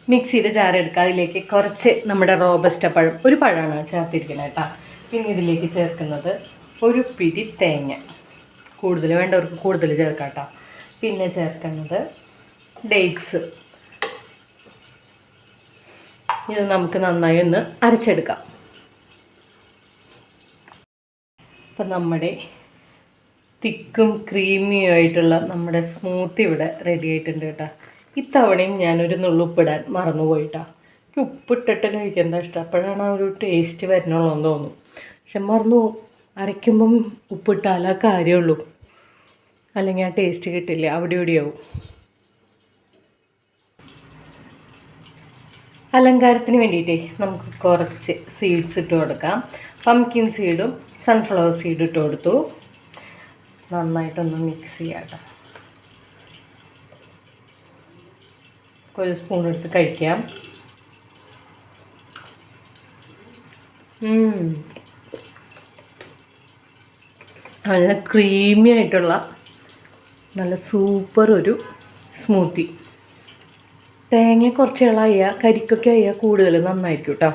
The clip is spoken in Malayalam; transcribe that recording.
മിക്സിയുടെ ജാർ എടുക്കുക. അതിലേക്ക് കുറച്ച് നമ്മുടെ റോബസ്റ്റ പഴം, ഒരു പഴമാണ് ചേർത്തിരിക്കുന്നത് കേട്ടോ. പിന്നെ ഇതിലേക്ക് ചേർക്കുന്നത് ഒരു പിടി തേങ്ങ, കൂടുതൽ വേണ്ടവർക്ക് കൂടുതൽ ചേർക്കാം കേട്ടോ. പിന്നെ ചേർക്കുന്നത് ഡേറ്റ്സ്. ഇത് നമുക്ക് നന്നായി ഒന്ന് അരച്ചെടുക്കാം. അപ്പം നമ്മുടെ തിക്കും ക്രീമിയും ആയിട്ടുള്ള നമ്മുടെ സ്മൂത്തി ഇവിടെ റെഡി ആയിട്ടുണ്ട് കേട്ടോ. ഇത്തവണയും ഞാനൊരു നുള്ളുപ്പിടാൻ മറന്നുപോയിട്ടാ. എനിക്ക് ഉപ്പിട്ടിട്ട് കഴിക്കാൻ ഇഷ്ടം. അപ്പോഴാണ് ആ ഒരു ടേസ്റ്റ് വരുന്നുള്ളൂ എന്ന് തോന്നും. പക്ഷെ മറന്നു പോകും. അരയ്ക്കുമ്പം ഉപ്പിട്ടാലേ കാര്യമുള്ളൂ, അല്ലെങ്കിൽ ആ ടേസ്റ്റ് കിട്ടില്ല, അവിടെ ഇവിടെയാവും. അലങ്കാരത്തിന് വേണ്ടിയിട്ടേ നമുക്ക് കുറച്ച് സീഡ്സ് ഇട്ട് കൊടുക്കാം. പംകിൻ സീഡും സൺഫ്ലവർ സീഡും ഇട്ട് കൊടുത്തു. നന്നായിട്ടൊന്ന് മിക്സ് ചെയ്യാം കേട്ടോ. ഒരു സ്പൂൺ എടുത്ത് കഴിക്കാം. നല്ല ക്രീമി ആയിട്ടുള്ള നല്ല സൂപ്പർ ഒരു സ്മൂത്തി. തേങ്ങ കുറച്ച് ഇളയ കരിക്കൊക്കെ ആയാൽ കൂടുതൽ നന്നായിരിക്കും കേട്ടോ.